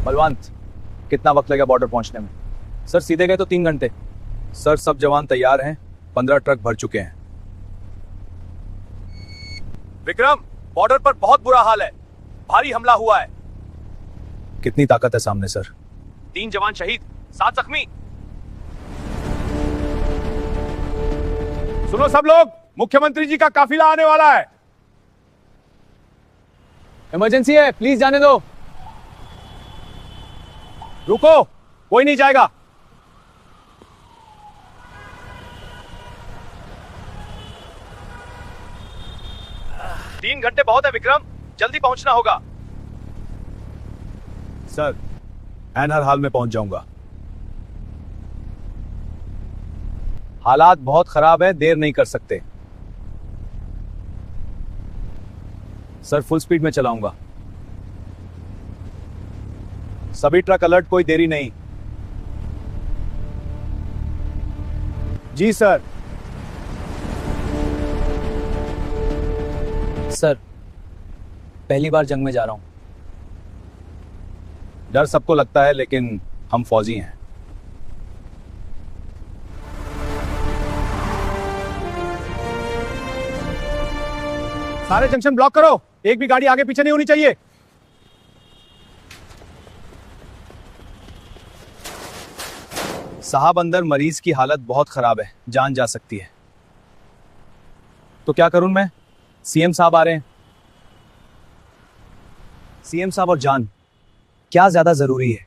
बलवंत, कितना वक्त लगेगा बॉर्डर पहुंचने में? सर सीधे गए तो 3 घंटे। सर सब जवान तैयार हैं, 15 ट्रक भर चुके हैं। विक्रम, बॉर्डर पर बहुत बुरा हाल है, भारी हमला हुआ है। कितनी ताकत है सामने सर? 3 जवान शहीद, 7 जख्मी। सुनो सब लोग, मुख्यमंत्री जी का काफिला आने वाला है। इमरजेंसी है, प्लीज जाने दो। रुको, कोई नहीं जाएगा। तीन घंटे बहुत है विक्रम, जल्दी पहुंचना होगा। सर मैं हर हाल में पहुंच जाऊंगा। हालात बहुत खराब है, देर नहीं कर सकते। सर फुल स्पीड में चलाऊंगा। सभी ट्रक अलर्ट, कोई देरी नहीं। जी सर। सर पहली बार जंग में जा रहा हूं। डर सबको लगता है, लेकिन हम फौजी हैं। सारे जंक्शन ब्लॉक करो, एक भी गाड़ी आगे पीछे नहीं होनी चाहिए। साहब अंदर मरीज की हालत बहुत खराब है, जान जा सकती है। तो क्या करूं मैं? सीएम साहब आ रहे हैं। सीएम साहब और जान, क्या ज्यादा जरूरी है?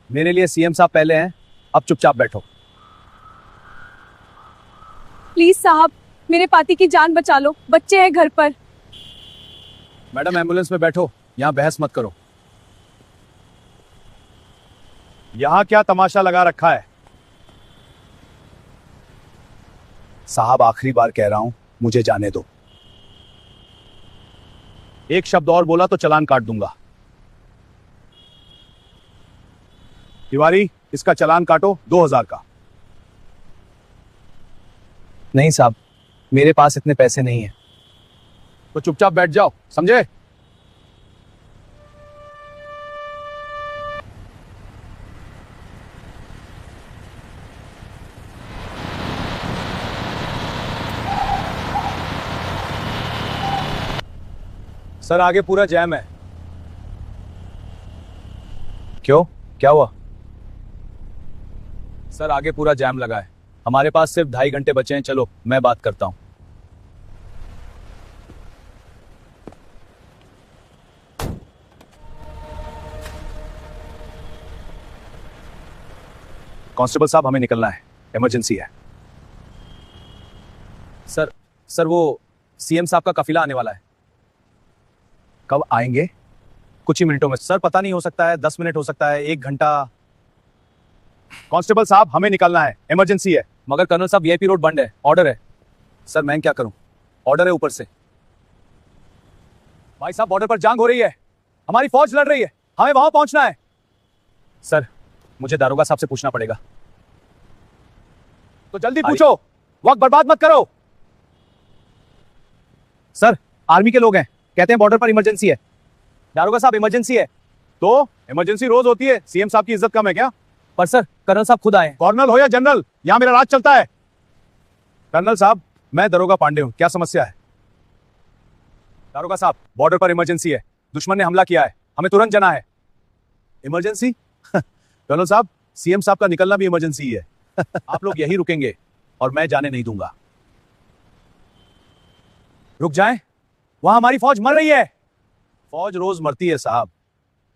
मेरे लिए सीएम साहब पहले हैं, अब चुपचाप बैठो। प्लीज साहब, मेरे पति की जान बचा लो, बच्चे हैं घर पर। मैडम एम्बुलेंस में बैठो, यहां बहस मत करो। यहां क्या तमाशा लगा रखा है? साहब आखिरी बार कह रहा हूं, मुझे जाने दो। एक शब्द और बोला तो चालान काट दूंगा। तिवारी, इसका चालान काटो 2000 का। नहीं साहब, मेरे पास इतने पैसे नहीं है। तो चुपचाप बैठ जाओ, समझे? सर आगे पूरा जैम है। क्यों, क्या हुआ? सर आगे पूरा जैम लगा है, हमारे पास सिर्फ 2.5 घंटे बचे हैं। चलो मैं बात करता हूं। कांस्टेबल साहब, हमें निकलना है, इमरजेंसी है। सर वो सीएम साहब का काफिला आने वाला है। कब आएंगे? कुछ ही मिनटों में सर। पता नहीं, हो सकता है 10 मिनट, हो सकता है 1 घंटा। कांस्टेबल साहब, हमें निकलना है, इमरजेंसी है। मगर कर्नल साहब वीआईपी रोड बंद है, ऑर्डर है। सर मैं क्या करूं, ऑर्डर है ऊपर से। भाई साहब, बॉर्डर पर जंग हो रही है, हमारी फौज लड़ रही है, हमें वहां पहुंचना है। सर मुझे दारोगा साहब से पूछना पड़ेगा। तो जल्दी पूछो, वक्त बर्बाद मत करो। सर आर्मी के लोग हैं, कहते हैं बॉर्डर पर इमरजेंसी है। दारोगा साहब इमरजेंसी है। तो इमरजेंसी रोज होती है, सीएम साहब की इज्जत कम है क्या? पर सर कर्नल साहब खुद आए। कर्नल हो या जनरल, यहां मेरा राज चलता है। कर्नल साहब, मैं दरोगा पांडे हूं, क्या समस्या है? दारोगा साहब, बॉर्डर पर इमरजेंसी है, दुश्मन ने हमला किया है, हमें तुरंत जाना है। इमरजेंसी? कर्नल साहब, सीएम साहब का निकलना भी इमरजेंसी ही है। आप लोग यहीं रुकेंगे और मैं जाने नहीं दूंगा। रुक जाएं, वहां हमारी फौज मर रही है। फौज रोज मरती है साहब,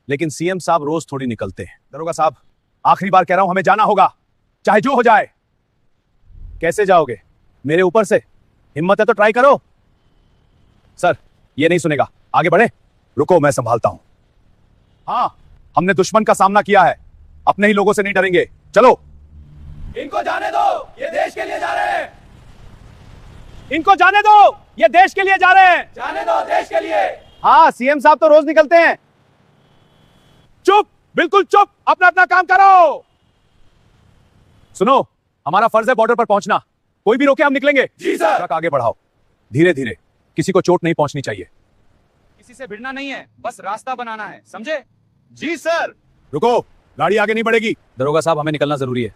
लेकिन सीएम साहब रोज थोड़ी निकलते हैं। दरोगा साहब, आखिरी बार कह रहा हूं, हमें जाना होगा, चाहे जो हो जाए। कैसे जाओगे? मेरे ऊपर से? हिम्मत है तो ट्राई करो। सर ये नहीं सुनेगा, आगे बढ़े। रुको, मैं संभालता हूं। हां, हमने दुश्मन का सामना किया है, अपने ही लोगों से नहीं डरेंगे। चलो। इनको जाने दो, ये देश के लिए जा रहे हैं। इनको जाने दो, ये देश के लिए जा रहे हैं। जाने दो, देश के लिए। हाँ, सीएम साहब तो रोज निकलते हैं। चुप, बिल्कुल चुप, अपना अपना काम करो। सुनो, हमारा फर्ज है बॉर्डर पर पहुंचना, कोई भी रोके हम निकलेंगे। जी सर। ट्रक आगे बढ़ाओ, धीरे धीरे, किसी को चोट नहीं पहुंचनी चाहिए। किसी से भिड़ना नहीं है, बस रास्ता बनाना है, समझे? जी सर। रुको, गाड़ी आगे नहीं बढ़ेगी। दरोगा साहब, हमें निकलना जरूरी है।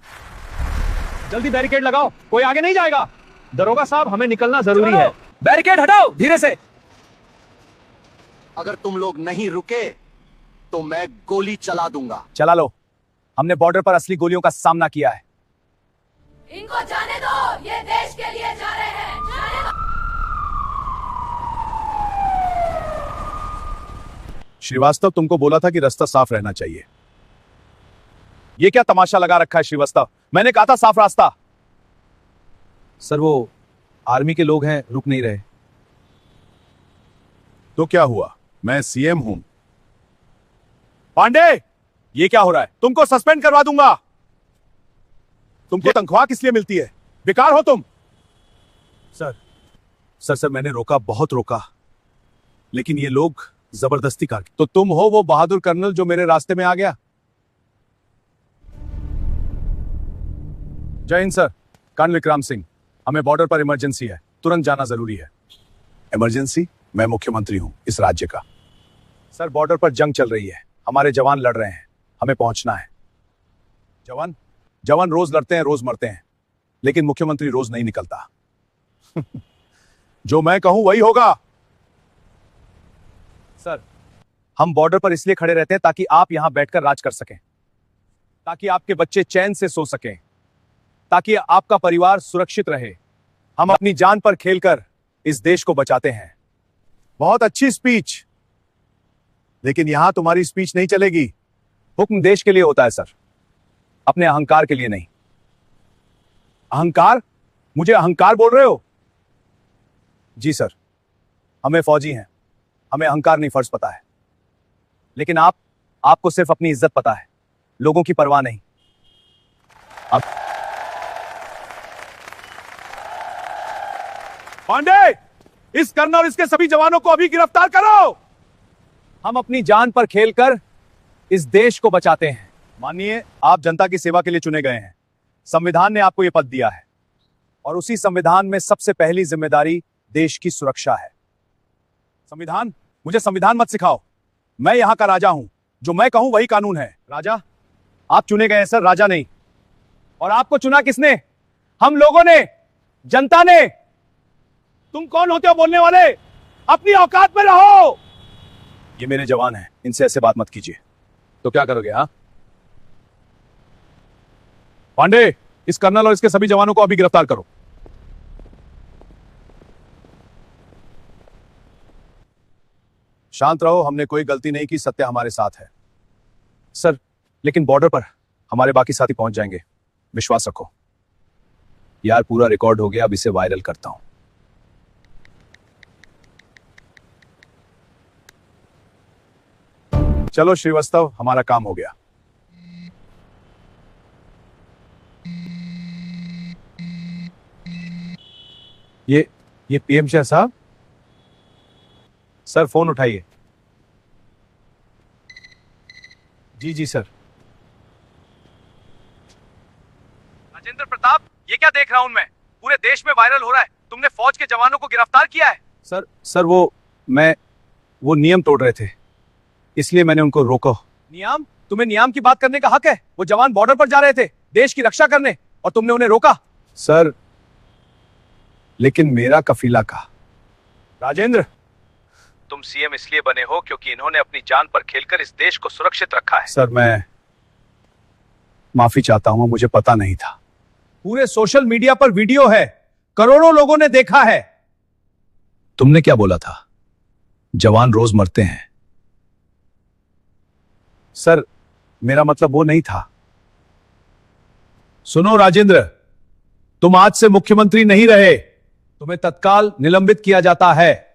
जल्दी बैरिकेड लगाओ, कोई आगे नहीं जाएगा। दरोगा साहब, हमें निकलना जरूरी है। बैरिकेड हटाओ धीरे से। अगर तुम लोग नहीं रुके तो मैं गोली चला दूंगा। चला लो, हमने बॉर्डर पर असली गोलियों का सामना किया है। इनको जाने दो, ये देश के लिए जा रहे हैं। जाने दो। श्रीवास्तव, तुमको बोला था कि रास्ता साफ रहना चाहिए। ये क्या तमाशा लगा रखा है श्रीवास्तव? मैंने कहा था साफ रास्ता। सर, वो आर्मी के लोग हैं, रुक नहीं रहे। तो क्या हुआ? मैं सीएम हूं। पांडे, ये क्या हो रहा है? तुमको सस्पेंड करवा दूंगा। तुमको तनख्वाह किस लिए मिलती है? बेकार हो तुम। सर, मैंने रोका, बहुत रोका, लेकिन ये लोग जबरदस्ती कर। तो तुम हो वो बहादुर कर्नल जो मेरे रास्ते में आ गया? जय हिंद सर। कर्नल विक्रम सिंह, हमें बॉर्डर पर इमरजेंसी है, तुरंत जाना जरूरी है। इमरजेंसी? मैं मुख्यमंत्री हूं इस राज्य का। सर, बॉर्डर पर जंग चल रही है, हमारे जवान लड़ रहे हैं, हमें पहुंचना है। जवान रोज लड़ते हैं, रोज मरते हैं, लेकिन मुख्यमंत्री रोज नहीं निकलता। जो मैं कहूं वही होगा। सर, हम बॉर्डर पर इसलिए खड़े रहते हैं ताकि आप यहां बैठकर राज कर सकें, ताकि आपके बच्चे चैन से सो सकें, ताकि आपका परिवार सुरक्षित रहे। हम अपनी जान पर खेलकर इस देश को बचाते हैं। बहुत अच्छी स्पीच, लेकिन यहां तुम्हारी स्पीच नहीं चलेगी। हुक्म देश के लिए होता है सर, अपने अहंकार के लिए नहीं। अहंकार? मुझे अहंकार बोल रहे हो? जी सर, हमें फौजी हैं, हमें अहंकार नहीं फर्ज पता है, लेकिन आपको सिर्फ अपनी इज्जत पता है, लोगों की परवाह नहीं। अब पांडे, इस कर्नल और इसके सभी जवानों को अभी गिरफ्तार करो। हम अपनी जान पर खेलकर इस देश को बचाते हैं। मानिए, आप जनता की सेवा के लिए चुने गए हैं। संविधान ने आपको यह पद दिया है, और उसी संविधान में सबसे पहली जिम्मेदारी देश की सुरक्षा है। संविधान? मुझे संविधान मत सिखाओ। मैं यहां का राजा हूं, जो मैं कहूं वही कानून है। राजा? आप चुने गए हैं सर, राजा नहीं। और आपको चुना किसने? हम लोगों ने, जनता ने। तुम कौन होते हो बोलने वाले? अपनी औकात में रहो। ये मेरे जवान हैं, इनसे ऐसे बात मत कीजिए। तो क्या करोगे? हाँ पांडे, इस कर्नल और इसके सभी जवानों को अभी गिरफ्तार करो। शांत रहो, हमने कोई गलती नहीं की, सत्य हमारे साथ है। सर, लेकिन बॉर्डर पर हमारे बाकी साथी पहुंच जाएंगे, विश्वास रखो। यार, पूरा रिकॉर्ड हो गया, अब इसे वायरल करता हूं। चलो श्रीवास्तव, हमारा काम हो गया। ये पीएम शाह साहब। सर, फोन उठाइए। जी सर। राजेंद्र प्रताप, ये क्या देख रहा हूं मैं? पूरे देश में वायरल हो रहा है, तुमने फौज के जवानों को गिरफ्तार किया है। सर वो नियम तोड़ रहे थे, इसलिए मैंने उनको रोका। नियम? तुम्हें नियम की बात करने का हक है? वो जवान बॉर्डर पर जा रहे थे देश की रक्षा करने, और तुमने उन्हें रोका। सर, लेकिन मेरा कफीला का। राजेंद्र, तुम सीएम इसलिए बने हो क्योंकि इन्होंने अपनी जान पर खेलकर इस देश को सुरक्षित रखा है। सर, मैं माफी चाहता हूं, मुझे पता नहीं था। पूरे सोशल मीडिया पर वीडियो है, करोड़ों लोगों ने देखा है। तुमने क्या बोला था? जवान रोज मरते हैं। सर, मेरा मतलब वो नहीं था। सुनो राजेंद्र, तुम आज से मुख्यमंत्री नहीं रहे, तुम्हें तत्काल निलंबित किया जाता है।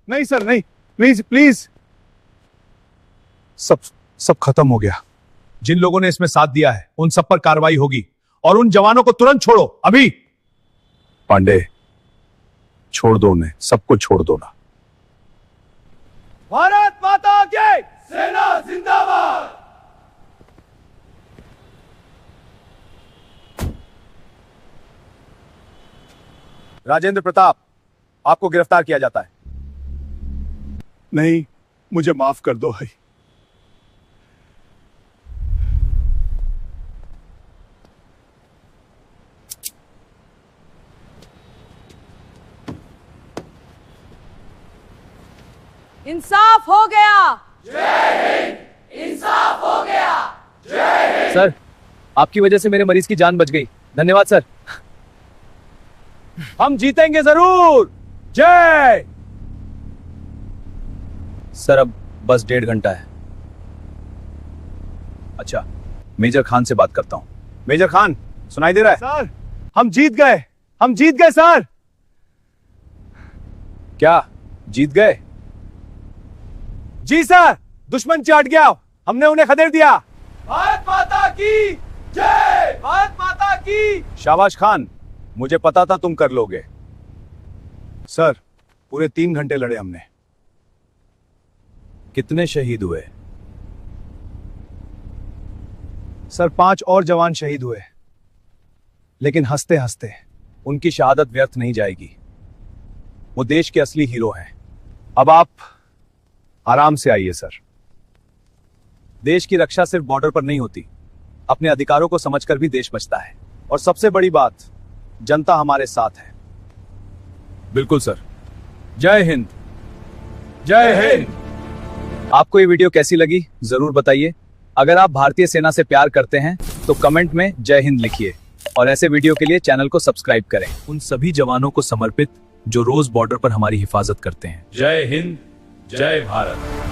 नहीं सर, नहीं, प्लीज। सब खत्म हो गया। जिन लोगों ने इसमें साथ दिया है उन सब पर कार्रवाई होगी, और उन जवानों को तुरंत छोड़ो, अभी। पांडे, छोड़ दो उन्हें, सबको छोड़ दो ना। भारत माता की सेना जिंदाबाद। राजेंद्र प्रताप, आपको गिरफ्तार किया जाता है। नहीं, मुझे माफ कर दो भाई। इंसाफ हो गया। इंसाफ हो गया। सर, आपकी वजह से मेरे मरीज की जान बच गई। धन्यवाद सर। हम जीतेंगे जरूर। जय। सर अब बस 1.5 घंटा है। अच्छा, मेजर खान से बात करता हूं। मेजर खान, सुनाई दे रहा है? सर, हम जीत गए। हम जीत गए सर। क्या जीत गए? जी सर, दुश्मन चाट गया, हमने उन्हें खदेड़ दिया। भारत माता की जय। भारत माता की। शाबाश खान, मुझे पता था तुम कर लोगे। सर, पूरे 3 घंटे लड़े हमने। कितने शहीद हुए? सर, 5 और जवान शहीद हुए, लेकिन हंसते हंसते उनकी शहादत व्यर्थ नहीं जाएगी। वो देश के असली हीरो हैं। अब आप आराम से आइए सर। देश की रक्षा सिर्फ बॉर्डर पर नहीं होती, अपने अधिकारों को समझकर भी देश बचता है। और सबसे बड़ी बात, जनता हमारे साथ है। बिल्कुल सर। जय हिंद। जय हिंद। आपको ये वीडियो कैसी लगी जरूर बताइए। अगर आप भारतीय सेना से प्यार करते हैं तो कमेंट में जय हिंद लिखिए और ऐसे वीडियो के लिए चैनल को सब्सक्राइब करें। उन सभी जवानों को समर्पित जो रोज बॉर्डर पर हमारी हिफाजत करते हैं। जय हिंद, जय भारत।